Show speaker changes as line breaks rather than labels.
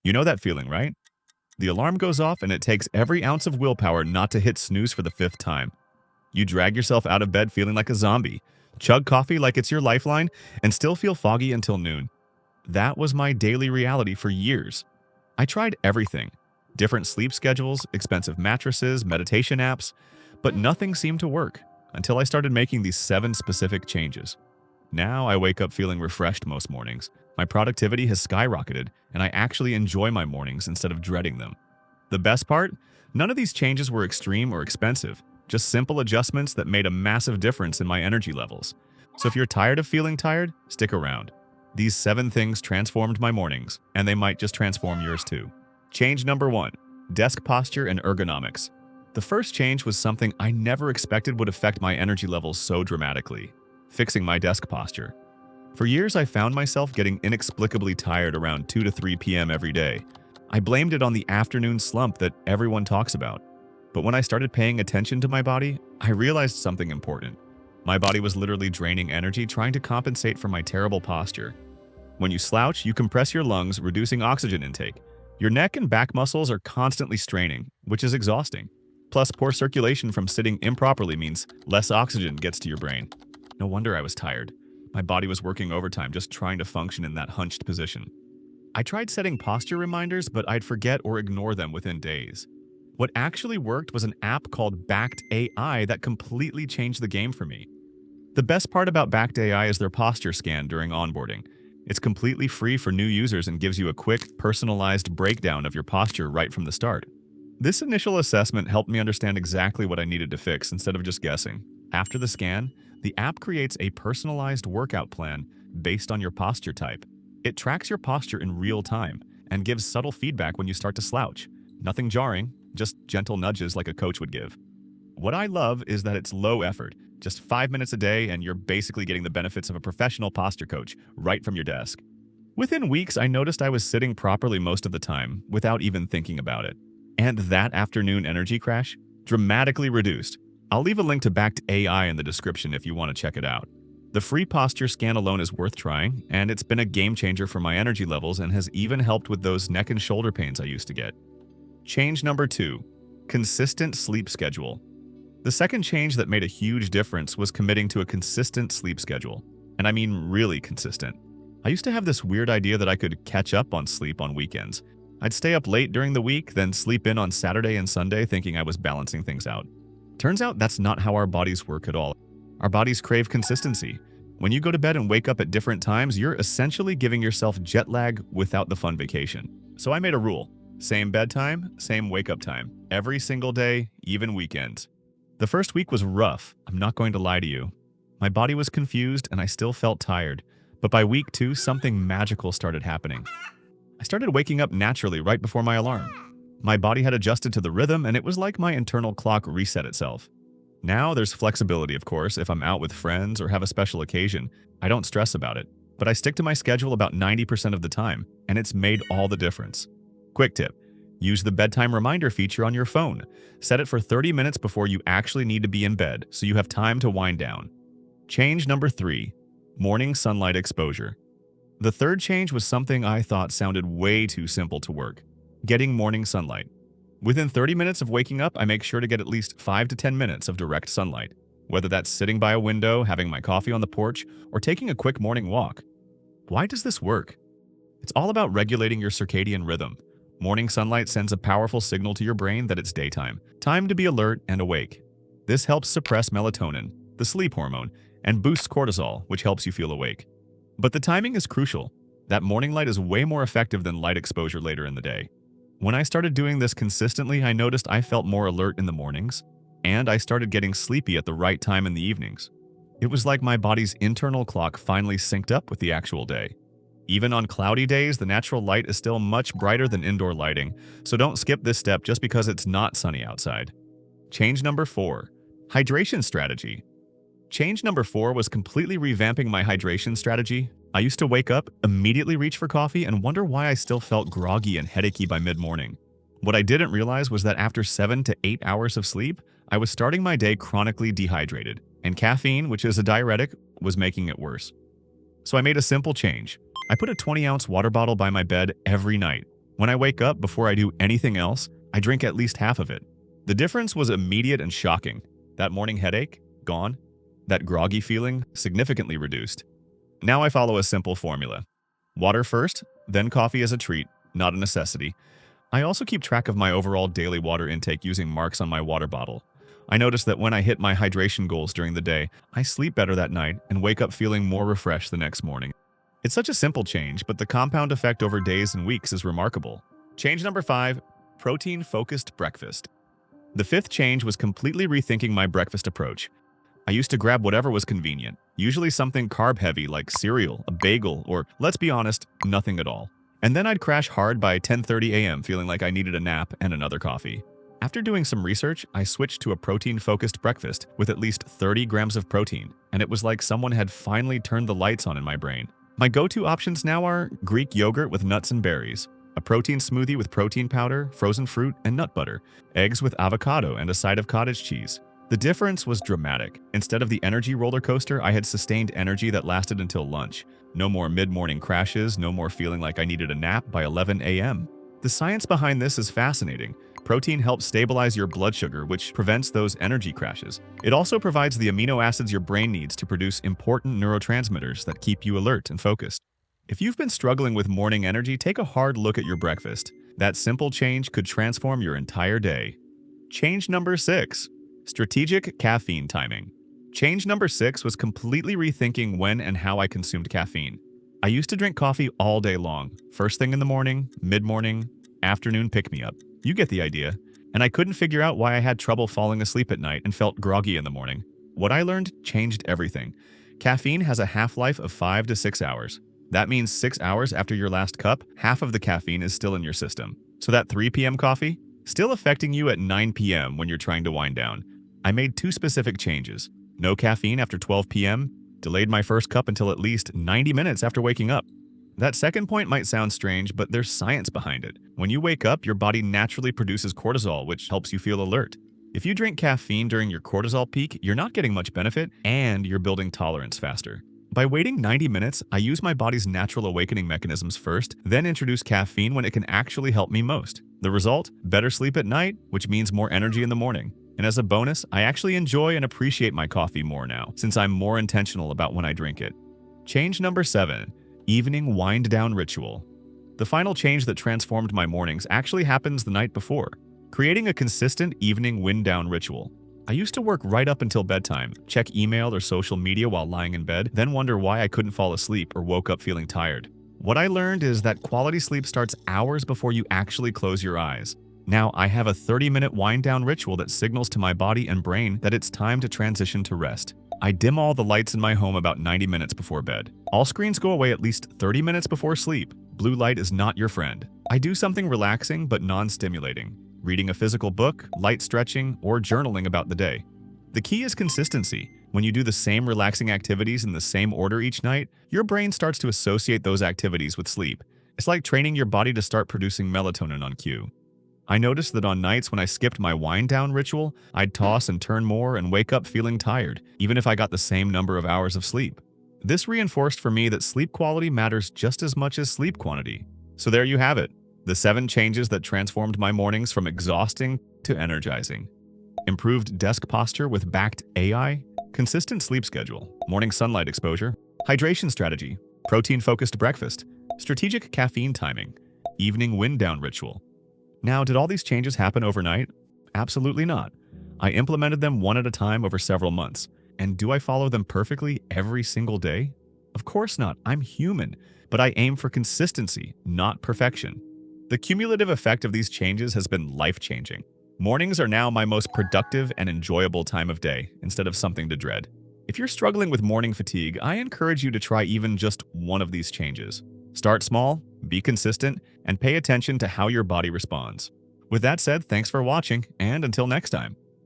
You know that feeling, right? The alarm goes off and it takes every ounce of willpower not to hit snooze for the fifth time. You drag yourself out of bed feeling like a zombie, chug coffee like it's your lifeline, and still feel foggy until noon. That was my daily reality for years. I tried everything: different sleep schedules, expensive mattresses, meditation apps, but nothing seemed to work until I started making these 7 specific changes. Now I wake up feeling refreshed most mornings. My productivity has skyrocketed, and I actually enjoy my mornings instead of dreading them. The best part? None of these changes were extreme or expensive, just simple adjustments that made a massive difference in my energy levels. So if you're tired of feeling tired, stick around. These 7 things transformed my mornings, and they might just transform yours too. Change number 1: desk posture and ergonomics. The first change was something I never expected would affect my energy levels so dramatically: fixing my desk posture. For years, I found myself getting inexplicably tired around 2 to 3 p.m. every day. I blamed it on the afternoon slump that everyone talks about. But when I started paying attention to my body, I realized something important. My body was literally draining energy trying to compensate for my terrible posture. When you slouch, you compress your lungs, reducing oxygen intake. Your neck and back muscles are constantly straining, which is exhausting. Plus, poor circulation from sitting improperly means less oxygen gets to your brain. No wonder I was tired. My body was working overtime just trying to function in that hunched position. I tried setting posture reminders, but I'd forget or ignore them within days. What actually worked was an app called Backed AI that completely changed the game for me. The best part about Backed AI is their posture scan during onboarding. It's completely free for new users and gives you a quick, personalized breakdown of your posture right from the start. This initial assessment helped me understand exactly what I needed to fix instead of just guessing. After the scan, the app creates a personalized workout plan based on your posture type. It tracks your posture in real time and gives subtle feedback when you start to slouch. Nothing jarring, just gentle nudges like a coach would give. What I love is that it's low effort, just 5 minutes a day, and you're basically getting the benefits of a professional posture coach right from your desk. Within weeks, I noticed I was sitting properly most of the time without even thinking about it. And that afternoon energy crash dramatically reduced. I'll leave a link to Backed AI in the description if you want to check it out. The free posture scan alone is worth trying, and it's been a game changer for my energy levels and has even helped with those neck and shoulder pains I used to get. Change number 2: consistent sleep schedule. The second change that made a huge difference was committing to a consistent sleep schedule. And I mean really consistent. I used to have this weird idea that I could catch up on sleep on weekends. I'd stay up late during the week, then sleep in on Saturday and Sunday thinking I was balancing things out. Turns out that's not how our bodies work at all. Our bodies crave consistency. When you go to bed and wake up at different times, you're essentially giving yourself jet lag without the fun vacation. So I made a rule: same bedtime, same wake-up time, every single day, even weekends. The first week was rough, I'm not going to lie to you. My body was confused and I still felt tired, but by week 2, something magical started happening. I started waking up naturally right before my alarm. My body had adjusted to the rhythm, and it was like my internal clock reset itself. Now there's flexibility, of course. If I'm out with friends or have a special occasion, I don't stress about it. But I stick to my schedule about 90% of the time, and it's made all the difference. Quick tip: use the bedtime reminder feature on your phone. Set it for 30 minutes before you actually need to be in bed, so you have time to wind down. Change number 3: morning sunlight exposure. The third change was something I thought sounded way too simple to work: getting morning sunlight. Within 30 minutes of waking up, I make sure to get at least 5 to 10 minutes of direct sunlight, whether that's sitting by a window, having my coffee on the porch, or taking a quick morning walk. Why does this work? It's all about regulating your circadian rhythm. Morning sunlight sends a powerful signal to your brain that it's daytime, time to be alert and awake. This helps suppress melatonin, the sleep hormone, and boosts cortisol, which helps you feel awake. But the timing is crucial. That morning light is way more effective than light exposure later in the day. When I started doing this consistently, I noticed I felt more alert in the mornings, and I started getting sleepy at the right time in the evenings. It was like my body's internal clock finally synced up with the actual day. Even on cloudy days, the natural light is still much brighter than indoor lighting, so don't skip this step just because it's not sunny outside. Change number 4: hydration strategy. Change number 4 was completely revamping my hydration strategy. I used to wake up, immediately reach for coffee, and wonder why I still felt groggy and headachy by mid-morning. What I didn't realize was that after 7 to 8 hours of sleep, I was starting my day chronically dehydrated, and caffeine, which is a diuretic, was making it worse. So I made a simple change. I put a 20-ounce water bottle by my bed every night. When I wake up before I do anything else, I drink at least half of it. The difference was immediate and shocking. That morning headache, gone. That groggy feeling, significantly reduced. Now I follow a simple formula. Water first, then coffee as a treat, not a necessity. I also keep track of my overall daily water intake using marks on my water bottle. I notice that when I hit my hydration goals during the day, I sleep better that night and wake up feeling more refreshed the next morning. It's such a simple change, but the compound effect over days and weeks is remarkable. Change number 5, protein-focused breakfast. The fifth change was completely rethinking my breakfast approach. I used to grab whatever was convenient, usually something carb-heavy like cereal, a bagel, or, let's be honest, nothing at all. And then I'd crash hard by 10:30 a.m. feeling like I needed a nap and another coffee. After doing some research, I switched to a protein-focused breakfast with at least 30 grams of protein, and it was like someone had finally turned the lights on in my brain. My go-to options now are Greek yogurt with nuts and berries, a protein smoothie with protein powder, frozen fruit, and nut butter, eggs with avocado and a side of cottage cheese. The difference was dramatic. Instead of the energy roller coaster, I had sustained energy that lasted until lunch. No more mid-morning crashes, no more feeling like I needed a nap by 11 a.m. The science behind this is fascinating. Protein helps stabilize your blood sugar, which prevents those energy crashes. It also provides the amino acids your brain needs to produce important neurotransmitters that keep you alert and focused. If you've been struggling with morning energy, take a hard look at your breakfast. That simple change could transform your entire day. Change number 6. Strategic caffeine timing. Change number 6 was completely rethinking when and how I consumed caffeine. I used to drink coffee all day long, first thing in the morning, mid-morning, afternoon pick-me-up. You get the idea. And I couldn't figure out why I had trouble falling asleep at night and felt groggy in the morning. What I learned changed everything. Caffeine has a half-life of 5 to 6 hours. That means 6 hours after your last cup, half of the caffeine is still in your system. So that 3 p.m. coffee? Still affecting you at 9 p.m. when you're trying to wind down. I made 2 specific changes. No caffeine after 12 p.m., delayed my first cup until at least 90 minutes after waking up. That second point might sound strange, but there's science behind it. When you wake up, your body naturally produces cortisol, which helps you feel alert. If you drink caffeine during your cortisol peak, you're not getting much benefit, and you're building tolerance faster. By waiting 90 minutes, I use my body's natural awakening mechanisms first, then introduce caffeine when it can actually help me most. The result? Better sleep at night, which means more energy in the morning. And as a bonus, I actually enjoy and appreciate my coffee more now, since I'm more intentional about when I drink it. Change number 7. Evening wind-down ritual. The final change that transformed my mornings actually happens the night before, creating a consistent evening wind-down ritual. I used to work right up until bedtime, check email or social media while lying in bed, then wonder why I couldn't fall asleep or woke up feeling tired. What I learned is that quality sleep starts hours before you actually close your eyes. Now I have a 30-minute wind-down ritual that signals to my body and brain that it's time to transition to rest. I dim all the lights in my home about 90 minutes before bed. All screens go away at least 30 minutes before sleep. Blue light is not your friend. I do something relaxing but non-stimulating. Reading a physical book, light stretching, or journaling about the day. The key is consistency. When you do the same relaxing activities in the same order each night, your brain starts to associate those activities with sleep. It's like training your body to start producing melatonin on cue. I noticed that on nights when I skipped my wind-down ritual, I'd toss and turn more and wake up feeling tired, even if I got the same number of hours of sleep. This reinforced for me that sleep quality matters just as much as sleep quantity. So there you have it. The 7 changes that transformed my mornings from exhausting to energizing. Improved desk posture with backed AI, consistent sleep schedule, morning sunlight exposure, hydration strategy, protein-focused breakfast, strategic caffeine timing, evening wind-down ritual. Now, did all these changes happen overnight? Absolutely not. I implemented them one at a time over several months. And do I follow them perfectly every single day? Of course not. I'm human. But I aim for consistency, not perfection. The cumulative effect of these changes has been life-changing. Mornings are now my most productive and enjoyable time of day, instead of something to dread. If you're struggling with morning fatigue, I encourage you to try even just one of these changes. Start small, be consistent, and pay attention to how your body responds. With that said, thanks for watching, and until next time.